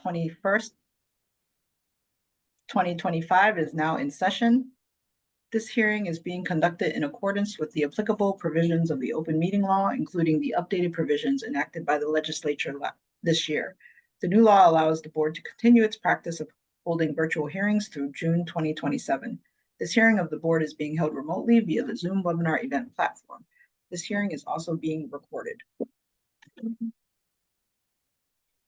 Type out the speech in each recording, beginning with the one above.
21st, 2025 is now in session. This hearing is being conducted in accordance with the applicable provisions of the open meeting law, including the updated provisions enacted by the legislature this year. The new law allows the board to continue its practice of holding virtual hearings through June 2027. This hearing of the board is being held remotely via the Zoom webinar event platform. This hearing is also being recorded.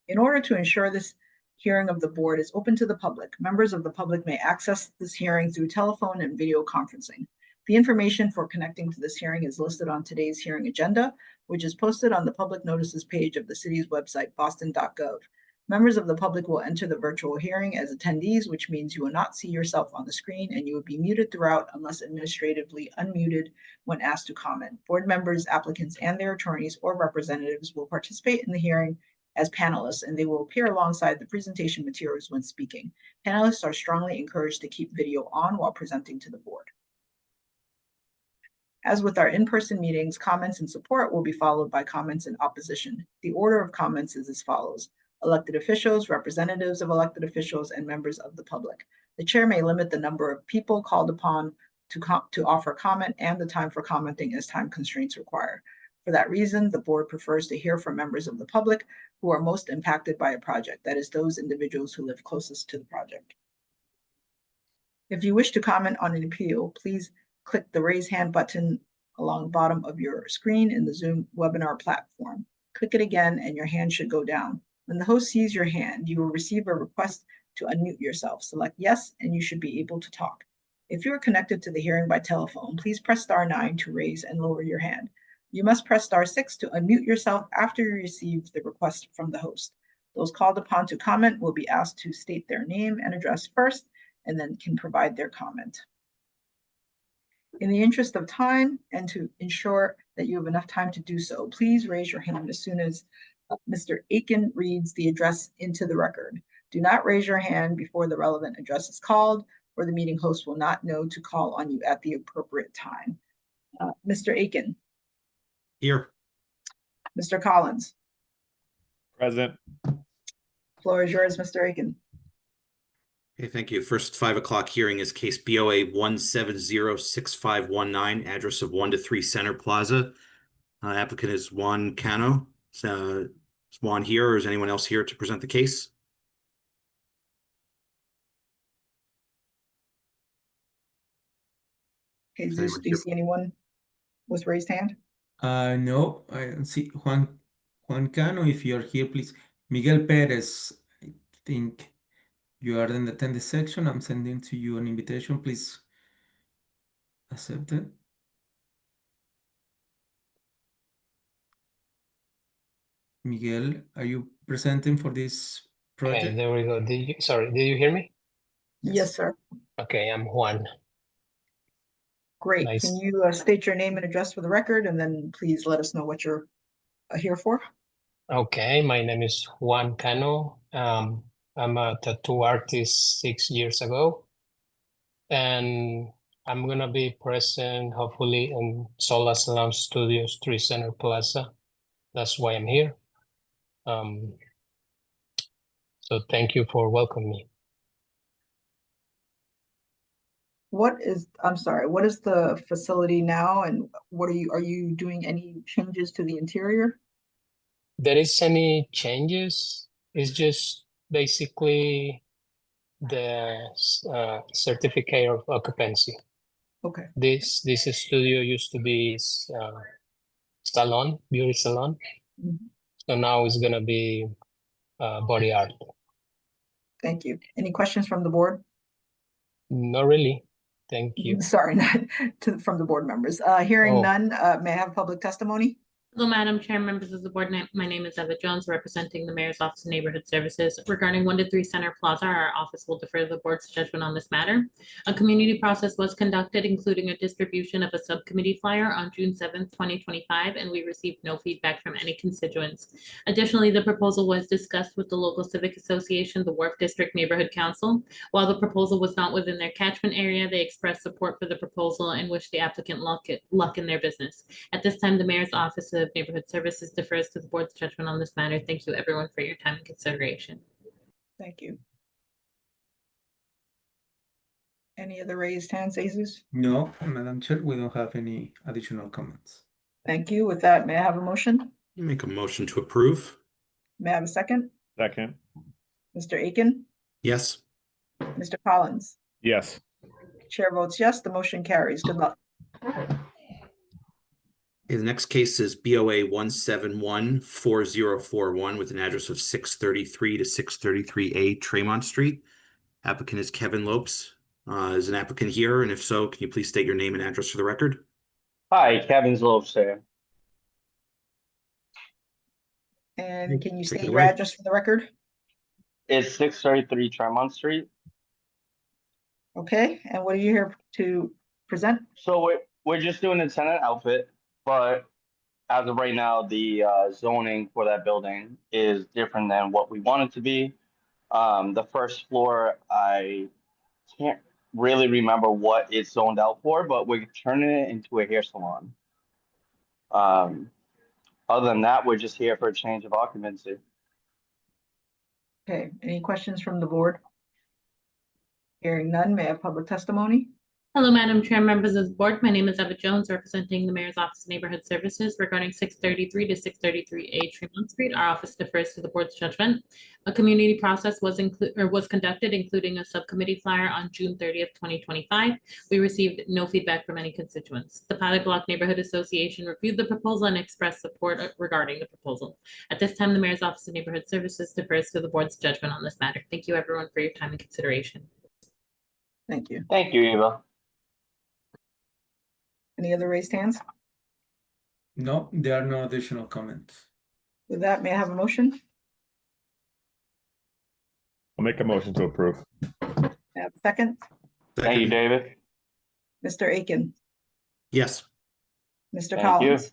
In order to ensure this hearing of the board is open to the public, members of the public may access this hearing through telephone and video conferencing. The information for connecting to this hearing is listed on today's hearing agenda, which is posted on the public notices page of the city's website, boston.gov. Members of the public will enter the virtual hearing as attendees, which means you will not see yourself on the screen and you will be muted throughout unless administratively unmuted when asked to comment. Board members, applicants, and their attorneys or representatives will participate in the hearing as panelists, and they will appear alongside the presentation materials when speaking. Panelists are strongly encouraged to keep video on while presenting to the board. As with our in-person meetings, comments in support will be followed by comments in opposition. The order of comments is as follows: elected officials, representatives of elected officials, and members of the public. The chair may limit the number of people called upon to offer comment and the time for commenting as time constraints require. For that reason, the board prefers to hear from members of the public who are most impacted by a project, that is, those individuals who live closest to the project. If you wish to comment on an appeal, please click the raise hand button along the bottom of your screen in the Zoom webinar platform. Click it again and your hand should go down. When the host sees your hand, you will receive a request to unmute yourself. Select yes, and you should be able to talk. If you are connected to the hearing by telephone, please press *9 to raise and lower your hand. You must press *6 to unmute yourself after you receive the request from the host. Those called upon to comment will be asked to state their name and address first, and then can provide their comment. In the interest of time and to ensure that you have enough time to do so, please raise your hand as soon as Mr. Aiken reads the address into the record. Do not raise your hand before the relevant address is called, or the meeting host will not know to call on you at the appropriate time. Mr. Aiken. Here. Mr. Collins. Present. Floor is yours, Mr. Aiken. Okay, thank you. First 5 o'clock hearing is case BOA 1706519, address of 1 to 3 Center Plaza. Applicant is Juan Cano. Is Juan here, or is anyone else here to present the case? Okay, do you see anyone with raised hand? No, I don't see Juan Cano. If you're here, please. Miguel Perez, I think you are in the attendee section. I'm sending to you an invitation. Please accept it. Miguel, are you presenting for this project? Okay, there we go. Sorry, did you hear me? Yes, sir. Okay, I'm Juan. Great. Nice. Can you state your name and address for the record, and then please let us know what you're here for? Okay, my name is Juan Cano. I'm a tattoo artist 6 years ago, and I'm gonna be present hopefully in Sola Salon Studios 3 Center Plaza. That's why I'm here. So thank you for welcoming me. What is the facility now, and are you doing any changes to the interior? There is any changes? It's just basically the certificate of occupancy. Okay. This studio used to be salon, beauty salon. Mm-hmm. So now it's gonna be body art. Thank you. Any questions from the board? Not really. Thank you. Sorry, not from the board members. Hearing none, may I have public testimony? Hello, Madam Chair, members of the board. My name is Eva Jones, representing the Mayor's Office of Neighborhood Services. Regarding 1 to 3 Center Plaza, our office will defer to the board's judgment on this matter. A community process was conducted, including a distribution of a subcommittee flyer on June 7th, 2025, and we received no feedback from any constituents. Additionally, the proposal was discussed with the local civic association, the Wharf District Neighborhood Council. While the proposal was not within their catchment area, they expressed support for the proposal and wish the applicant luck in their business. At this time, the Mayor's Office of Neighborhood Services defers to the board's judgment on this matter. Thank you, everyone, for your time and consideration. Thank you. Any other raised hands, Jesus? No, Madam Chair, we don't have any additional comments. Thank you. With that, may I have a motion? Make a motion to approve. May I have a second? Second. Mr. Aiken, Yes. Mr. Collins? Yes. Chair votes yes, the motion carries. Good luck. Okay, the next case is BOA 1714041 with an address of 633 to 633A Tremont Street. Applicant is Kevin Lopes. Is an applicant here? And if so, can you please state your name and address for the record? Hi, Kevin Lopes there. And can you Take it state your away. address for the record? It's 633 Tremont Street. Okay, and what are you here to present? So we're just doing the tenant outfit, but as of right now, the zoning for that building is different than what we want it to be. The first floor, I can't really remember what it's zoned out for, but we're turning it into a hair salon. Other than that, we're just here for a change of occupancy. Okay, any questions from the board? Hearing none, may I have public testimony? Hello, Madam Chair, members of the board. My name is Eva Jones, representing the Mayor's Office of Neighborhood Services regarding 633 to 633A Tremont Street. Our office defers to the board's judgment. A community process was conducted, including a subcommittee flyer on June 30th, 2025. We received no feedback from any constituents. The Pilot Block Neighborhood Association reviewed the proposal and expressed support regarding the proposal. At this time, the Mayor's Office of Neighborhood Services defers to the board's judgment on this matter. Thank you, everyone, for your time and consideration. Thank you. Thank you, Eva. Any other raised hands? No, there are no additional comments. With that, may I have a motion? I'll make a motion to approve. May I have a second? Thank you, Second. David. Mr. Aiken, Yes. Mr. Thank Collins?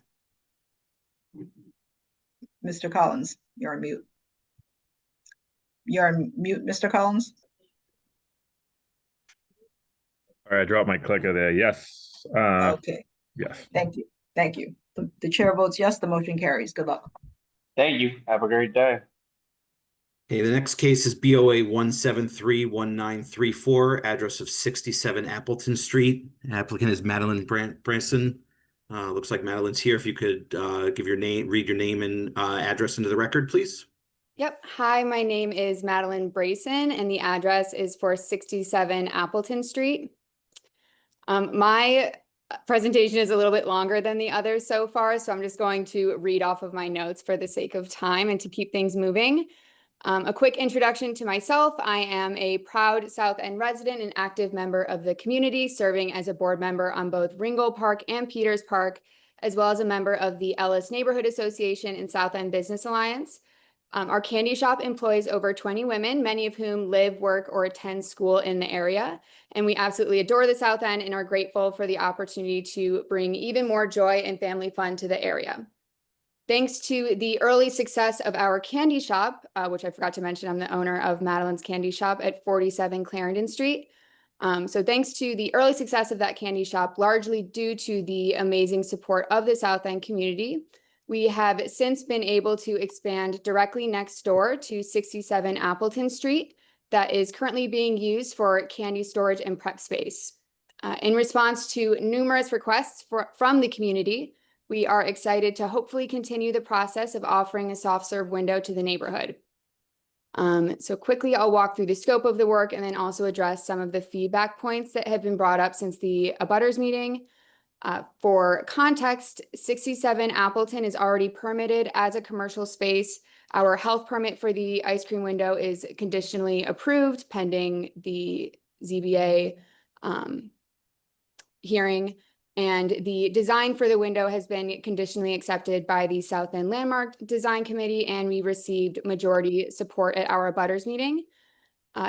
Mr. Collins, you're on mute. You're on mute, Mr. Collins? All right, I dropped my clicker there. Yes. Okay, Yes. thank you. Thank you. The chair votes yes, the motion carries. Good luck. Thank you. Have a great day. Okay, the next case is BOA 1731934, address of 67 Appleton Street. Applicant is Madeline Branson. Looks like Madeline's here. If you could give your name, read your name and address into the record, please. Yep. Hi, my name is Madeline Brayson, and the address is for 67 Appleton Street. My presentation is a little bit longer than the others so far, so I'm just going to read off of my notes for the sake of time and to keep things moving. A quick introduction to myself. I am a proud South End resident and active member of the community, serving as a board member on both Ringgold Park and Peters Park, as well as a member of the Ellis Neighborhood Association and South End Business Alliance. Our candy shop employs over 20 women, many of whom live, work, or attend school in the area. And we absolutely adore the South End and are grateful for the opportunity to bring even more joy and family fun to the area. Thanks to the early success of our candy shop, which I forgot to mention, I'm the owner of Madeline's Candy Shop at 47 Clarendon Street. So thanks to the early success of that candy shop, largely due to the amazing support of the South End community, we have since been able to expand directly next door to 67 Appleton Street that is currently being used for candy storage and prep space. In response to numerous requests from the community, we are excited to hopefully continue the process of offering a soft serve window to the neighborhood. So quickly, I'll walk through the scope of the work and then also address some of the feedback points that have been brought up since the abutters meeting. For context, 67 Appleton is already permitted as a commercial space. Our health permit for the ice cream window is conditionally approved pending the ZBA hearing. And the design for the window has been conditionally accepted by the South End Landmark Design Committee, and we received majority support at our abutters meeting.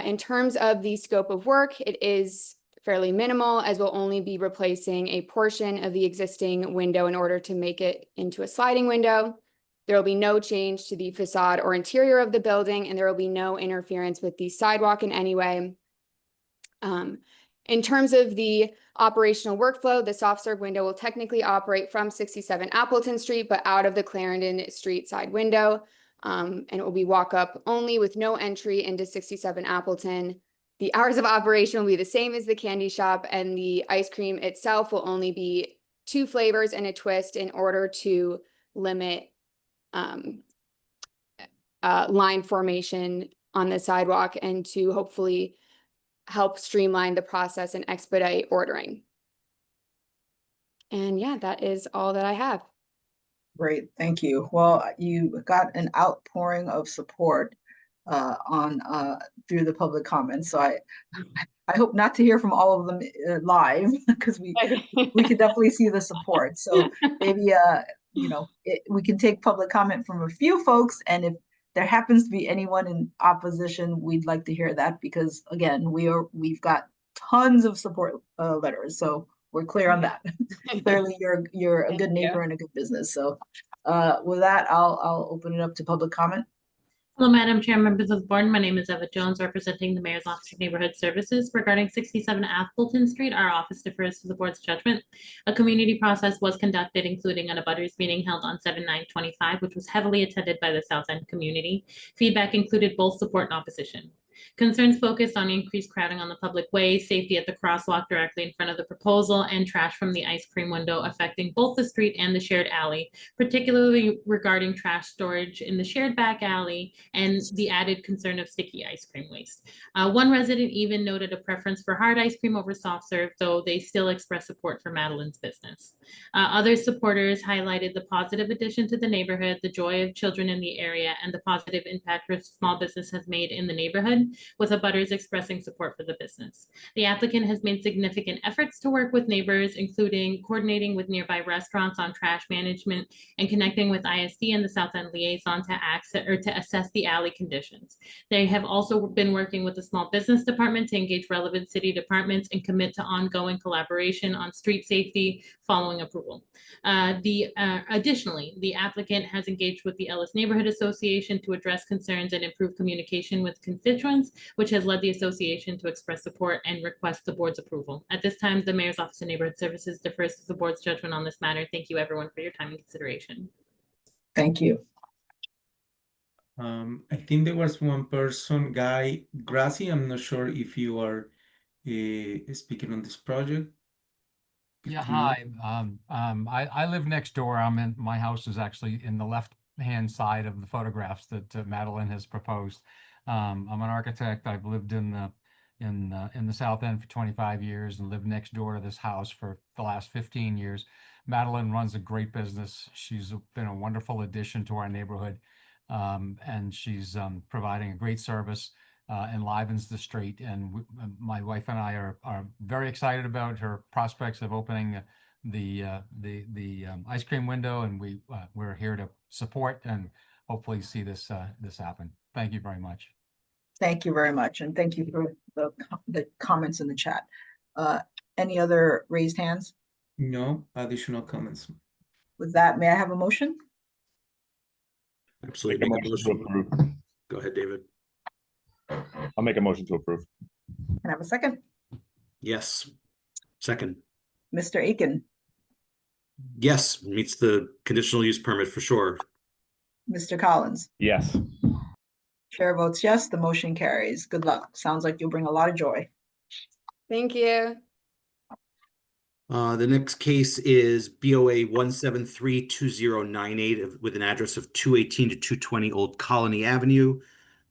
In terms of the scope of work, it is fairly minimal, as we'll only be replacing a portion of the existing window in order to make it into a sliding window. There will be no change to the facade or interior of the building, and there will be no interference with the sidewalk in any way. In terms of the operational workflow, the soft serve window will technically operate from 67 Appleton Street, but out of the Clarendon Street side window. And it will be walk-up only with no entry into 67 Appleton. The hours of operation will be the same as the candy shop, and the ice cream itself will only be 2 flavors and a twist in order to limit line formation on the sidewalk and to hopefully help streamline the process and expedite ordering. And yeah, that is all that I have. Great, thank you. Well, you got an outpouring of support on through the public comments. So I hope not to hear from all of them live because we can definitely see the support. So maybe we can take public comment from a few folks, and if there happens to be anyone in opposition, we'd like to hear that, because again, we've got tons of support letters, so we're clear on that. Clearly, you're a good neighbor and a good business. So with that, I'll open it up to public comment. Hello, Madam Chair, members of the board. My name is Eva Jones, representing the Mayor's Office of Neighborhood Services. Regarding 67 Appleton Street, our office defers to the board's judgment. A community process was conducted, including an abutters meeting held on 7/9/25, which was heavily attended by the South End community. Feedback included both support and opposition. Concerns focused on increased crowding on the public way, safety at the crosswalk directly in front of the proposal, and trash from the ice cream window affecting both the street and the shared alley, particularly regarding trash storage in the shared back alley and the added concern of sticky ice cream waste. One resident even noted a preference for hard ice cream over soft serve, though they still expressed support for Madeline's business. Other supporters highlighted the positive addition to the neighborhood, the joy of children in the area, and the positive impact small business has made in the neighborhood, with abutters expressing support for the business. The applicant has made significant efforts to work with neighbors, including coordinating with nearby restaurants on trash management and connecting with ISD and the South End liaison to assess the alley conditions. They have also been working with the small business department to engage relevant city departments and commit to ongoing collaboration on street safety following approval. Additionally, the applicant has engaged with the Ellis Neighborhood Association to address concerns and improve communication with constituents, which has led the association to express support and request the board's approval. At this time, the Mayor's Office of Neighborhood Services defers to the board's judgment on this matter. Thank you, everyone, for your time and consideration. Thank you. I think there was one person, Guy Grassi. I'm not sure if you are speaking on this project. Yeah, hi. I live next door. My house is actually in the left-hand side of the photographs that Madeline has proposed. I'm an architect. I've lived in the South End for 25 years and lived next door to this house for the last 15 years. Madeline runs a great business. She's been a wonderful addition to our neighborhood, and she's providing a great service. Enlivens the street, and my wife and I are very excited about her prospects of opening the ice cream window, and we're here to support and hopefully see this happen. Thank you very much. Thank you very much, and thank you for the comments in the chat. Any other raised hands? No additional comments. With that, may I have a motion? Absolutely. Make a motion to approve. Go ahead, David. I'll make a motion to approve. Can I have a second? Yes. Second. Mr. Aiken, Yes, meets the conditional use permit for sure. Mr. Collins. Yes. Chair votes yes, the motion carries. Good luck. Sounds like you'll bring a lot of joy. Thank you. The next case is BOA 1732098 with an address of 218 to 220 Old Colony Avenue.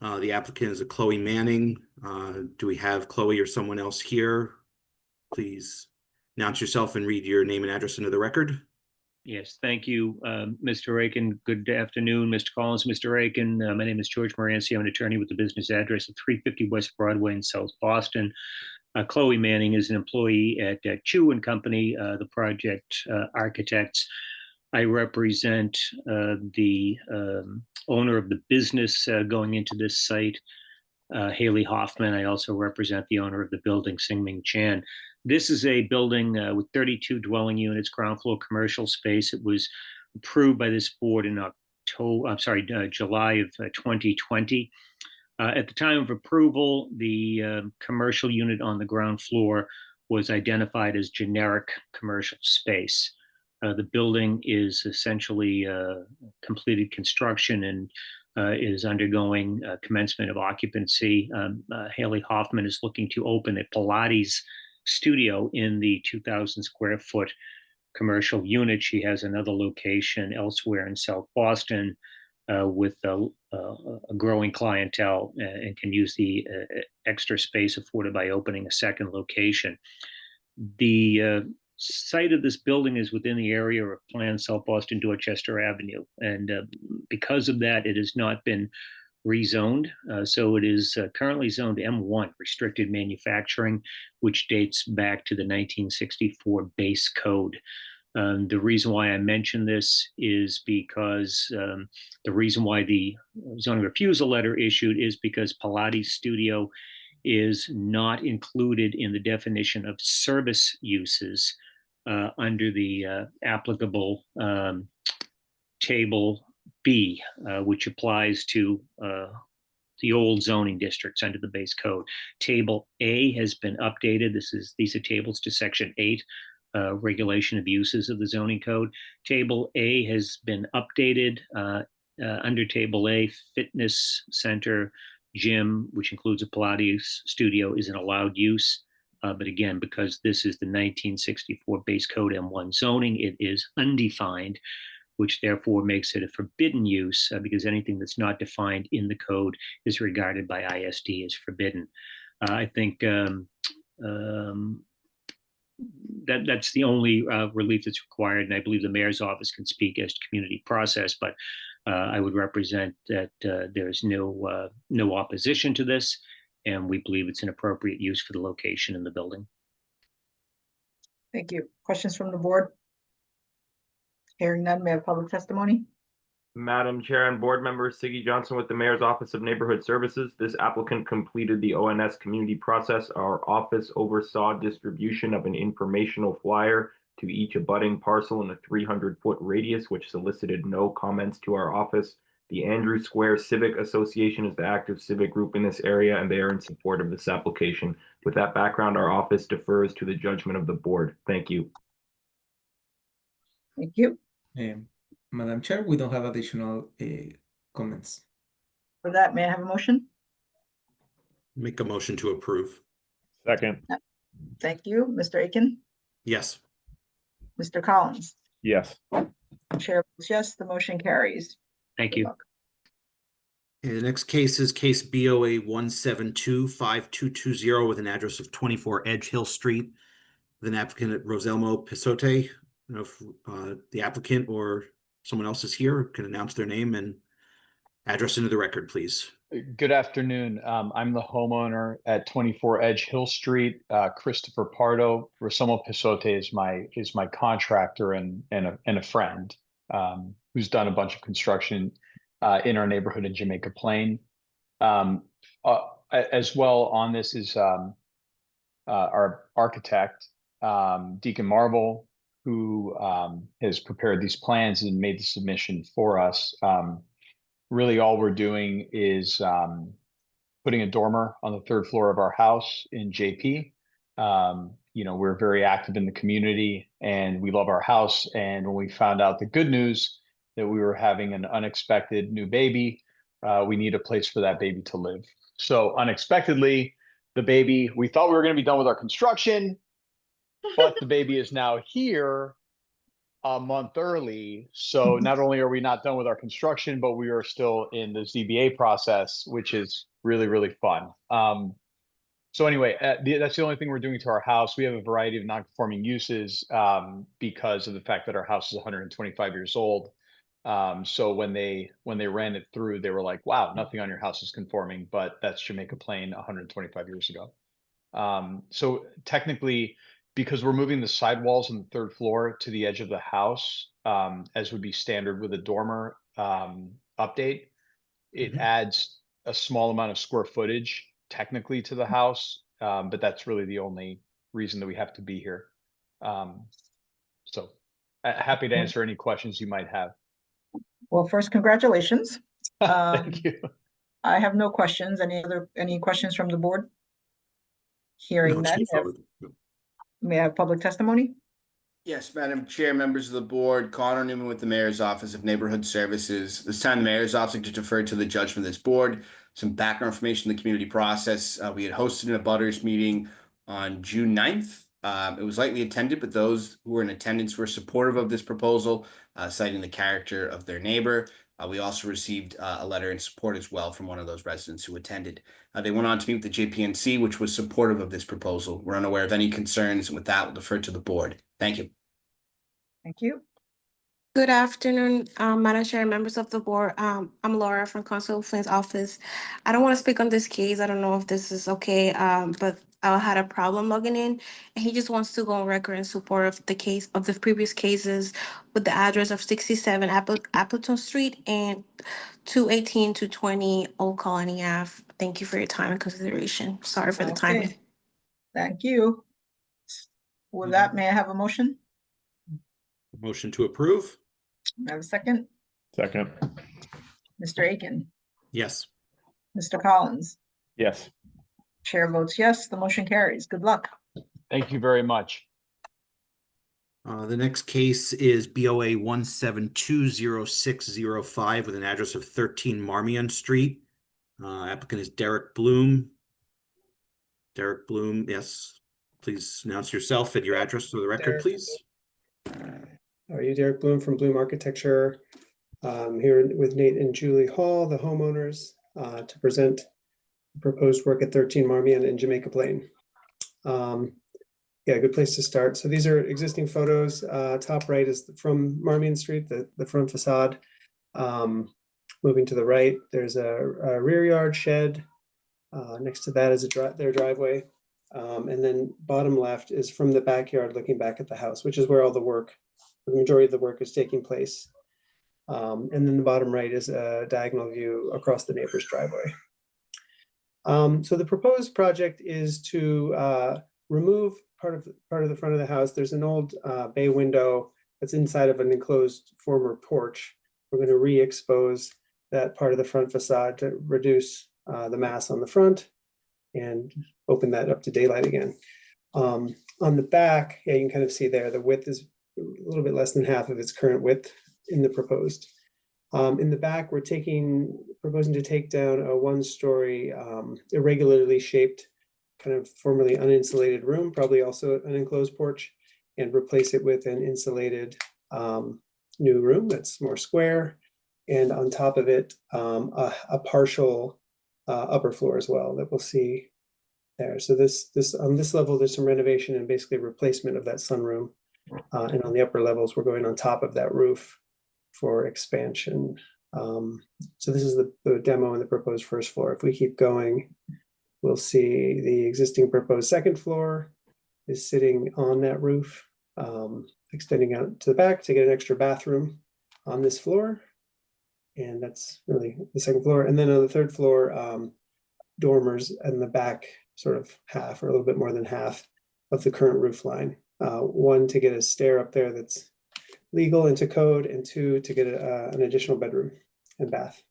The applicant is a Chloe Manning. Do we have Chloe or someone else here? Please announce yourself and read your name and address into the record. Yes, thank you, Mr. Aiken. Good afternoon, Mr. Collins, Mr. Aiken. My name is George Moranci. I'm an attorney with the business address of 350 West Broadway in South Boston. Chloe Manning is an employee at Chu and Company, the project architects. I represent the owner of the business going into this site, Haley Hoffman. I also represent the owner of the building, Singming Chan. This is a building with 32 dwelling units, ground floor commercial space. It was approved by this board in July of 2020. At the time of approval, the commercial unit on the ground floor was identified as generic commercial space. The building is essentially completed construction and is undergoing commencement of occupancy. Haley Hoffman is looking to open a Pilates studio in the 2,000 square foot commercial unit. She has another location elsewhere in South Boston with a growing clientele and can use the extra space afforded by opening a second location. The site of this building is within the area of planned South Boston Dorchester Avenue. And because of that, it has not been rezoned. So it is currently zoned M1, restricted manufacturing, which dates back to the 1964 base code. The reason why I mention this is because the reason why the zoning refusal letter issued is because Pilates studio is not included in the definition of service uses under the applicable table B, which applies to the old zoning districts under the base code. Table A has been updated. These are tables to section 8, regulation of uses of the zoning code. Table A has been updated. Under table A, fitness center, gym, which includes a Pilates studio, is an allowed use. But again, because this is the 1964 base code M1 zoning, it is undefined, which therefore makes it a forbidden use because anything that's not defined in the code is regarded by ISD as forbidden. I think that's the only relief that's required, and I believe the mayor's office can speak as to community process, but I would represent that there's no opposition to this, and we believe it's an appropriate use for the location in the building. Thank you. Questions from the board? Hearing none, may I have public testimony? Madam Chair and board members, Siggy Johnson with the Mayor's Office of Neighborhood Services. This applicant completed the ONS community process. Our office oversaw distribution of an informational flyer to each abutting parcel in a 300-foot radius, which solicited no comments to our office. The Andrew Square Civic Association is the active civic group in this area, and they are in support of this application. With that background, our office defers to the judgment of the board. Thank you. Thank you. Madam Chair, we don't have additional comments. For that, may I have a motion? Make a motion to approve. Second. Thank you. Mr. Aiken? Yes. Mr. Collins? Yes. Chair votes yes, the motion carries. Thank Good you. luck. And the next case is case BOA 1725220 with an address of 24 Edge Hill Street with an applicant at Roselmo Pisote. I don't know if the applicant or someone else is here, can announce their name and address into the record, please. Good afternoon. I'm the homeowner at 24 Edge Hill Street. Christopher Pardo. Roselmo Pisote is my contractor and a friend who's done a bunch of construction in our neighborhood in Jamaica Plain. As well on this is our architect, Deacon Marble, who has prepared these plans and made the submission for us. Really all we're doing is putting a dormer on the 3rd floor of our house in JP. You know, we're very active in the community and we love our house. And when we found out the good news that we were having an unexpected new baby, we need a place for that baby to live. So unexpectedly, the baby, we thought we were going to be done with our construction, but the baby is now here a month early. So not only are we not done with our construction, but we are still in the ZBA process, which is really, really fun. So anyway, that's the only thing we're doing to our house. We have a variety of non-conforming uses because of the fact that our house is 125 years old. So when they ran it through, they were like, wow, nothing on your house is conforming, but that's Jamaica Plain 125 years ago. So technically, because we're moving the sidewalls on the 3rd floor to the edge of the house, as would be standard with a dormer update, it adds a small amount of square footage technically to the house, but that's really the only reason that we have to be here. So happy to answer any questions you might have. Well, first, congratulations. Thank you. I have no questions. Any questions from the board? Hearing No, none. straightforward. May I have public testimony? Yes, Madam Chair, members of the board, Connor Newman with the Mayor's Office of Neighborhood Services. This time, the Mayor's Office to defer to the judgment of this board. Some background information in the community process. We had hosted an abutters meeting on June 9th. It was lightly attended, but those who were in attendance were supportive of this proposal, citing the character of their neighbor. We also received a letter in support as well from one of those residents who attended. They went on to meet with the JPNC, which was supportive of this proposal. We're unaware of any concerns, and with that, we'll defer to the board. Thank you. Thank you. Good afternoon, Madam Chair, and members of the board. I'm Laura from Constable Flynn's office. I don't want to speak on this case. I don't know if this is okay, but I had a problem logging in, and he just wants to go on record in support of the case of the previous cases with the address of 67 Appleton Street and 218 to 20 Old Colony Ave. Thank you for your time and consideration. Sorry for the timing. Okay. Thank you. With that, may I have a motion? Motion to approve? May I have a second? Second. Mr. Aiken, Yes. Mr. Collins, Yes. chair votes yes, the motion carries. Good luck. Thank you very much. The next case is BOA 1720605 with an address of 13 Marmion Street. Applicant is Derek Bloom. Derek Bloom, yes. Please announce yourself and your address for the record, please. How are you? Derek Bloom from Bloom Architecture. Here with Nate and Julie Hall, the homeowners, to present proposed work at 13 Marmion and Jamaica Plain. Yeah, good place to start. So these are existing photos. Top right is from Marmion Street, the front facade. Moving to the right, there's a rear yard shed. Next to that is their driveway. And then bottom left is from the backyard looking back at the house, which is where all the majority of the work is taking place. And then the bottom right is a diagonal view across the neighbor's driveway. So the proposed project is to remove part of the front of the house. There's an old bay window that's inside of an enclosed former porch. We're going to re-expose that part of the front facade to reduce the mass on the front and open that up to daylight again. On the back, yeah, you can kind of see there, the width is a little bit less than half of its current width in the proposed. In the back, we're proposing to take down a one-story irregularly shaped, kind of formerly uninsulated room, probably also an enclosed porch, and replace it with an insulated new room that's more square. And on top of it, a partial upper floor as well that we'll see there. So this on this level, there's some renovation and basically replacement of that sunroom. And on the upper levels, we're going on top of that roof for expansion. So this is the demo and the proposed first floor. If we keep going, we'll see the existing proposed second floor is sitting on that roof, extending out to the back to get an extra bathroom on this floor. And that's really the second floor. And then on the third floor, dormers in the back, sort of half or a little bit more than half of the current roof line. One, to get a stair up there that's legal into code, and two, to get an additional bedroom and bath.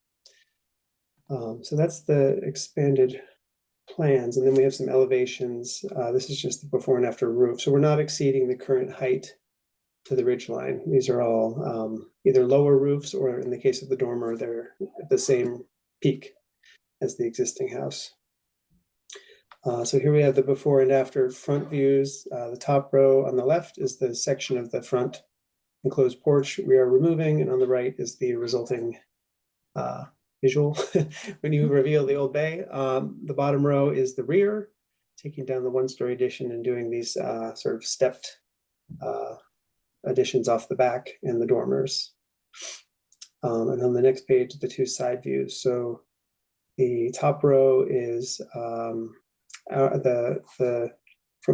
So that's the expanded plans. And then we have some elevations. This is just the before and after roof. So we're not exceeding the current height to the ridge line. These are all either lower roofs, or in the case of the dormer, they're at the same peak as the existing house. So here we have the before and after front views. The top row on the left is the section of the front enclosed porch we are removing, and on the right is the resulting visual when you reveal the old bay. The bottom row is the rear, taking down the one-story addition and doing these sort of stepped additions off the back and the dormers. And on the next page, the two side views. So the top row is from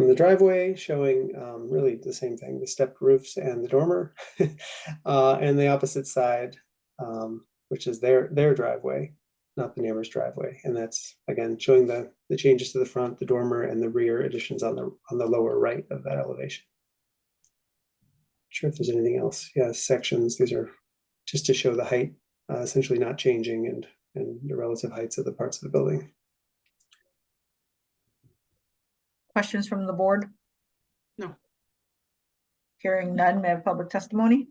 the driveway, showing really the same thing, the stepped roofs and the dormer. And the opposite side, which is their driveway, not the neighbor's driveway. And that's, again, showing the changes to the front, the dormer, and the rear additions on the lower right of that elevation. Not sure if there's anything else. Yeah, sections, these are just to show the height essentially not changing, and the relative heights of the parts of the building. Questions from the board? No. Hearing none, may I have public testimony?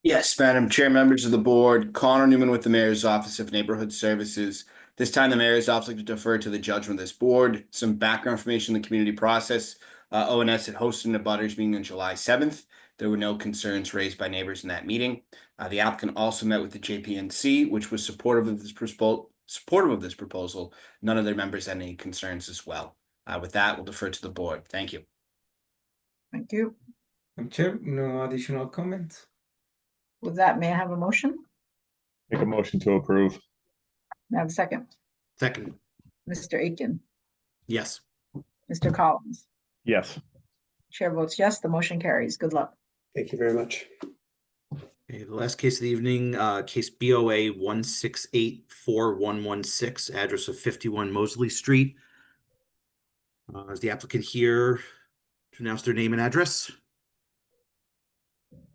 Yes, Madam Chair, members of the board, Connor Newman with the Mayor's Office of Neighborhood Services. This time, the Mayor's Office would like to defer to the judgment of this board. Some background information in the community process. ONS had hosted an abutters meeting on July 7th. There were no concerns raised by neighbors in that meeting. The applicant also met with the JPNC, which was supportive of this proposal. None of their members had any concerns as well. With that, we'll defer to the board. Thank you. Thank you. Madam Chair, no additional comments. With that, may I have a motion? Make a motion to approve. May I have a second? Second, Mr. Aiken, yes. Mr. Collins. Yes. Chair votes yes, the motion carries. Good luck. Thank you very much. Okay, the last case of the evening, case BOA 1684116, address of 51 Mosley Street. Is the applicant here to announce their name and address?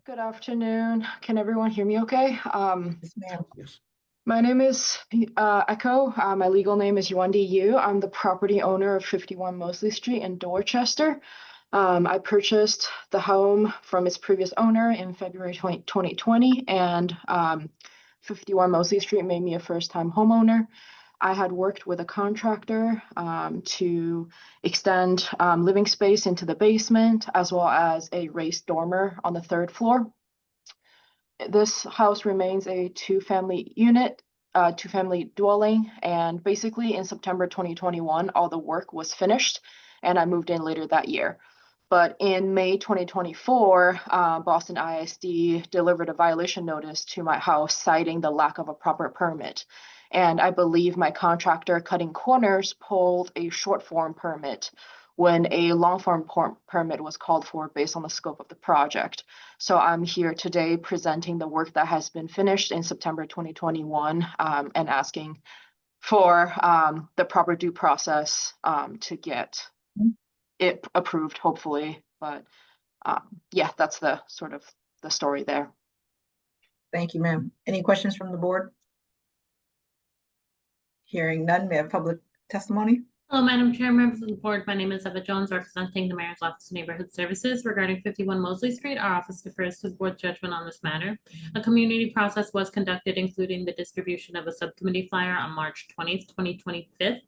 Good afternoon. Can everyone hear me okay? Yes, ma'am. Yes. My name is Echo. My legal name is Yuandi Yu. I'm the property owner of 51 Mosley Street in Dorchester. I purchased the home from its previous owner in February 2020, and 51 Mosley Street made me a first-time homeowner. I had worked with a contractor to extend living space into the basement, as well as a raised dormer on the 3rd floor. This house remains a two-family dwelling, and basically in September 2021, all the work was finished, and I moved in later that year. But in May 2024, Boston ISD delivered a violation notice to my house, citing the lack of a proper permit. And I believe my contractor cutting corners pulled a short form permit when a long form permit was called for based on the scope of the project. So I'm here today presenting the work that has been finished in September 2021 and asking for the proper due process to get it approved, hopefully. But yeah, that's the sort of the story there. Thank you, ma'am. Any questions from the board? Hearing none, may I have public testimony? Hello, Madam Chair, members of the board. My name is Eva Jones, representing the Mayor's Office of Neighborhood Services regarding 51 Mosley Street. Our office defers to the board judgment on this matter. A community process was conducted, including the distribution of a subcommittee flyer on March 20th, 2025.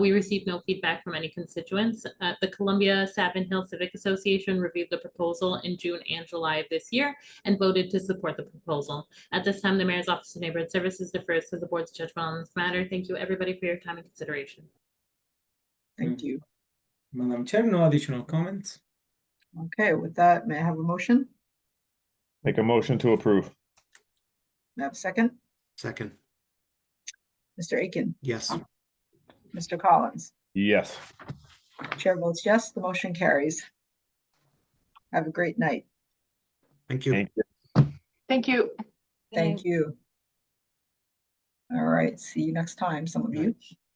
We received no feedback from any constituents. The Columbia Savin Hill Civic Association reviewed the proposal in June and July of this year and voted to support the proposal. At this time, the Mayor's Office of Neighborhood Services defers to the board's judgment on this matter. Thank you, everybody, for your time and consideration. Thank you. Madam Chair, no additional comments. Okay, with that, may I have a motion? Make a motion to approve. May I have a second? Second, Mr. Aiken, yes. Mr. Collins. Yes. Chair votes yes, the motion carries. Have a great night. Thank you. Thank you. Thank you. Thank you. All right, see you next time, some of you.